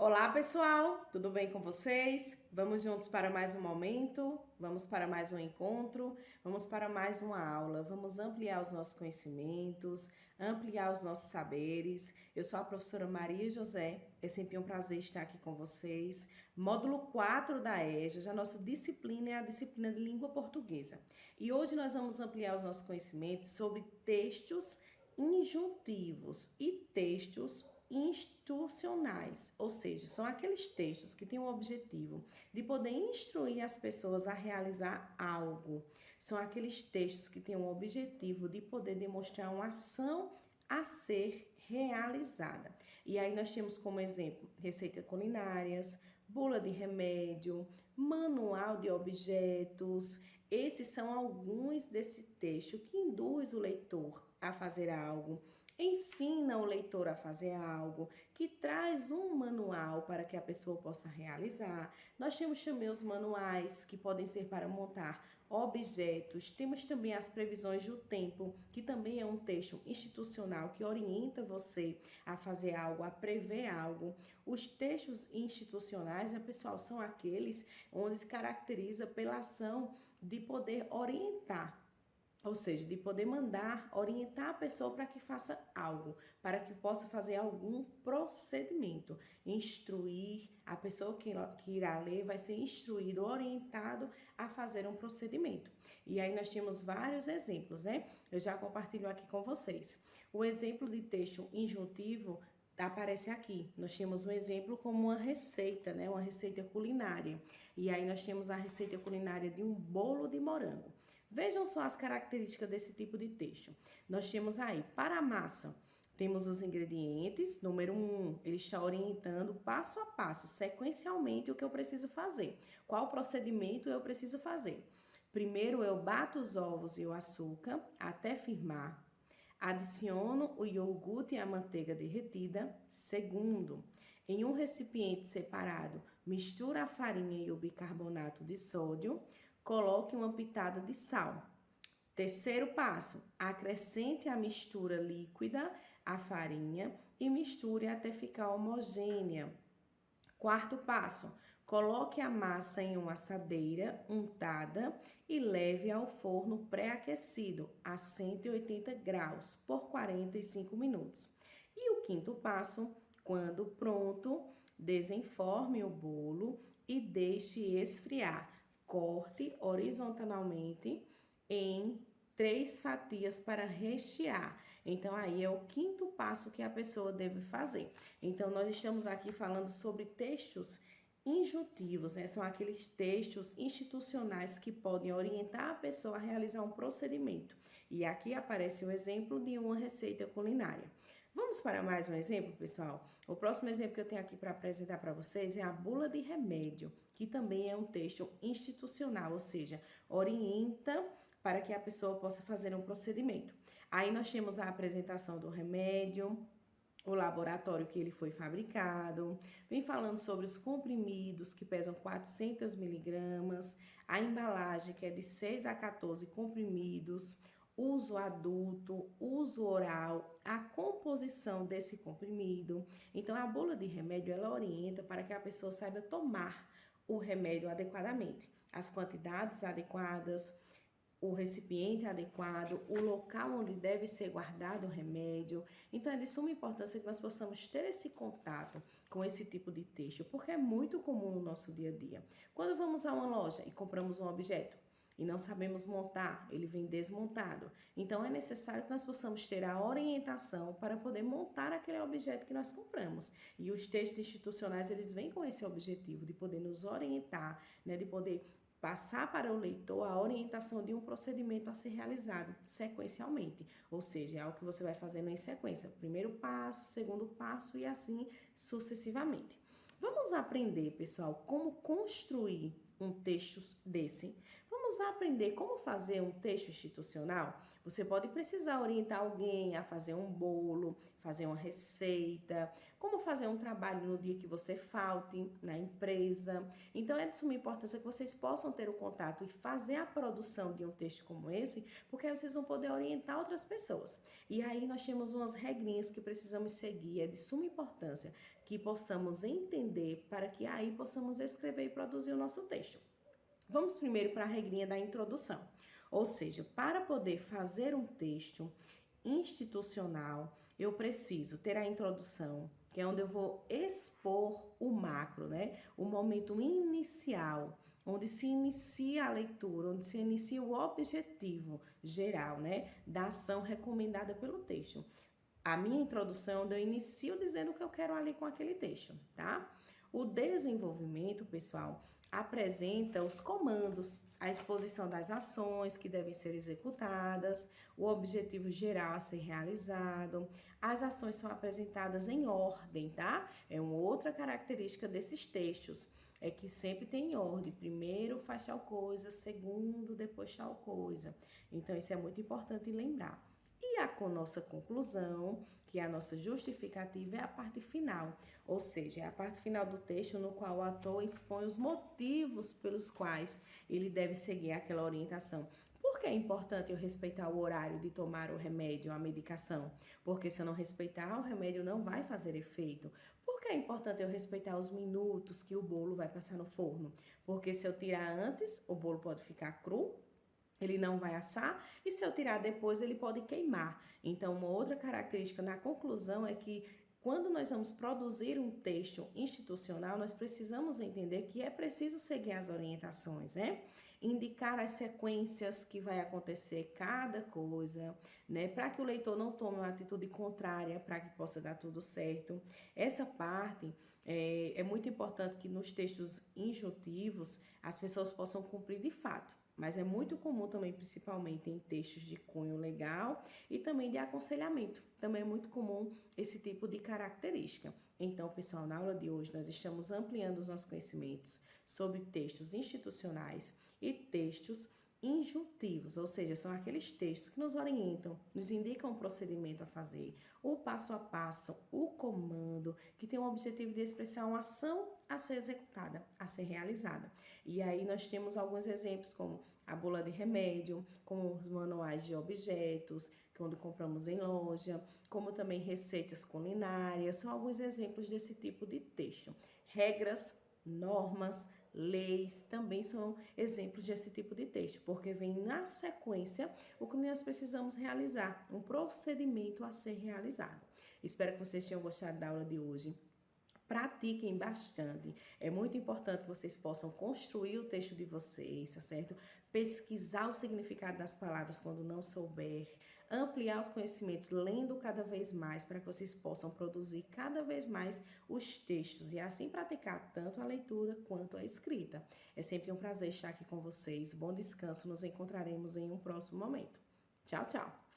Olá, pessoal, tudo bem com vocês? Vamos juntos para mais um momento, vamos para mais um encontro, vamos para mais uma aula, vamos ampliar os nossos conhecimentos, ampliar os nossos saberes. Eu sou a professora Maria José, é sempre um prazer estar aqui com vocês. Módulo 4 da EJA, a nossa disciplina é a disciplina de língua portuguesa. E hoje nós vamos ampliar os nossos conhecimentos sobre textos injuntivos e textos institucionais, ou seja, são aqueles textos que têm o objetivo de poder instruir as pessoas a realizar algo. São aqueles textos que têm o objetivo de poder demonstrar uma ação a ser realizada. E aí nós temos como exemplo receitas culinárias, bula de remédio, manual de objetos. Esses são alguns desse texto que induz o leitor a fazer algo, ensina o leitor a fazer algo, que traz um manual para que a pessoa possa realizar. Nós temos também os manuais que podem ser para montar objetos. Temos também as previsões do tempo, que também é um texto institucional que orienta você a fazer algo, a prever algo. Os textos institucionais, né, pessoal, são aqueles onde se caracteriza pela ação de poder orientar, ou seja, de poder mandar, orientar a pessoa para que faça algo, para que possa fazer algum procedimento. Instruir, a pessoa que irá ler vai ser instruído, orientado a fazer um procedimento. E aí nós temos vários exemplos, né? Eu já compartilho aqui com vocês. O exemplo de texto injuntivo aparece aqui. Nós temos um exemplo como uma receita, né? Uma receita culinária. E aí nós temos a receita culinária de um bolo de morango. Vejam só as características desse tipo de texto. Nós temos aí, para a massa, temos os ingredientes. Número 1, ele está orientando passo a passo, sequencialmente, o que eu preciso fazer. Qual procedimento eu preciso fazer? Primeiro, eu bato os ovos e o açúcar até firmar. Adiciono o iogurte e a manteiga derretida. Segundo, em um recipiente separado, mistura a farinha e o bicarbonato de sódio. Coloque uma pitada de sal. Terceiro passo, acrescente a mistura líquida, a farinha, e misture até ficar homogênea. Quarto passo, coloque a massa em uma assadeira untada e leve ao forno pré-aquecido a 180 graus por 45 minutos. E o quinto passo, quando pronto, desenforme o bolo e deixe esfriar. Corte horizontalmente em 3 fatias para rechear. Então, aí é o quinto passo que a pessoa deve fazer. Então, nós estamos aqui falando sobre textos injuntivos, né? São aqueles textos institucionais que podem orientar a pessoa a realizar um procedimento. E aqui aparece o exemplo de uma receita culinária. Vamos para mais um exemplo, pessoal? O próximo exemplo que eu tenho aqui para apresentar para vocês é a bula de remédio, que também é um texto institucional, ou seja, orienta para que a pessoa possa fazer um procedimento. Aí nós temos a apresentação do remédio, o laboratório que ele foi fabricado, vem falando sobre os comprimidos que pesam 400 miligramas, a embalagem que é de 6 a 14 comprimidos, uso adulto, uso oral, a composição desse comprimido. Então, a bula de remédio, ela orienta para que a pessoa saiba tomar o remédio adequadamente, as quantidades adequadas, o recipiente adequado, o local onde deve ser guardado o remédio. Então, é de suma importância que nós possamos ter esse contato com esse tipo de texto, porque é muito comum no nosso dia a dia. Quando vamos a uma loja e compramos um objeto e não sabemos montar, ele vem desmontado. Então, é necessário que nós possamos ter a orientação para poder montar aquele objeto que nós compramos. E os textos institucionais, eles vêm com esse objetivo de poder nos orientar, né, de poder passar para o leitor a orientação de um procedimento a ser realizado sequencialmente, ou seja, é algo que você vai fazendo em sequência, primeiro passo, segundo passo e assim sucessivamente. Vamos aprender, pessoal, como construir um texto desse. Vamos Vamos aprender como fazer um texto institucional? Você pode precisar orientar alguém a fazer um bolo, fazer uma receita, como fazer um trabalho no dia que você falte na empresa. Então, é de suma importância que vocês possam ter o contato e fazer a produção de um texto como esse, porque aí vocês vão poder orientar outras pessoas. E aí nós temos umas regrinhas que precisamos seguir, é de suma importância que possamos entender para que aí possamos escrever e produzir o nosso texto. Vamos primeiro para a regrinha da introdução. Ou seja, para poder fazer um texto institucional, eu preciso ter a introdução, que é onde eu vou expor o macro, né? O momento inicial, onde se inicia a leitura, onde se inicia o objetivo geral, né, da ação recomendada pelo texto. A minha introdução, onde eu inicio dizendo o que eu quero ali com aquele texto, tá? O desenvolvimento, pessoal, apresenta os comandos, a exposição das ações que devem ser executadas, o objetivo geral a ser realizado. As ações são apresentadas em ordem, tá? É uma outra característica desses textos, é que sempre tem ordem. Primeiro faz tal coisa, segundo, depois tal coisa. Então, isso é muito importante lembrar. E a nossa conclusão, que é a nossa justificativa, é a parte final. Ou seja, é a parte final do texto no qual o autor expõe os motivos pelos quais ele deve seguir aquela orientação. Por que é importante eu respeitar o horário de tomar o remédio, a medicação? Porque se eu não respeitar, o remédio não vai fazer efeito. Por que é importante eu respeitar os minutos que o bolo vai passar no forno? Porque se eu tirar antes, o bolo pode ficar cru, ele não vai assar, e se eu tirar depois, ele pode queimar. Então, uma outra característica na conclusão é que quando nós vamos produzir um texto institucional, nós precisamos entender que é preciso seguir as orientações, né? Indicar as sequências que vai acontecer cada coisa, né? Para que o leitor não tome uma atitude contrária, para que possa dar tudo certo. Essa parte é muito importante que nos textos injuntivos as pessoas possam cumprir de fato. Mas é muito comum também, principalmente em textos de cunho legal e também de aconselhamento. Também é muito comum esse tipo de característica. Então, pessoal, na aula de hoje nós estamos ampliando os nossos conhecimentos sobre textos institucionais e textos injuntivos, ou seja, são aqueles textos que nos orientam, nos indicam o procedimento a fazer, o passo a passo, o comando, que tem o objetivo de expressar uma ação a ser executada, a ser realizada. E aí nós temos alguns exemplos como a bula de remédio, como os manuais de objetos, quando compramos em loja, como também receitas culinárias, são alguns exemplos desse tipo de texto. Regras, normas, leis também são exemplos desse tipo de texto, porque vem na sequência o que nós precisamos realizar, um procedimento a ser realizado. Espero que vocês tenham gostado da aula de hoje. Pratiquem bastante. É muito importante que vocês possam construir o texto de vocês, tá certo? Pesquisar o significado das palavras quando não souber, ampliar os conhecimentos lendo cada vez mais para que vocês possam produzir cada vez mais os textos e assim praticar tanto a leitura quanto a escrita. É sempre um prazer estar aqui com vocês. Bom descanso, nos encontraremos em um próximo momento. Tchau, tchau!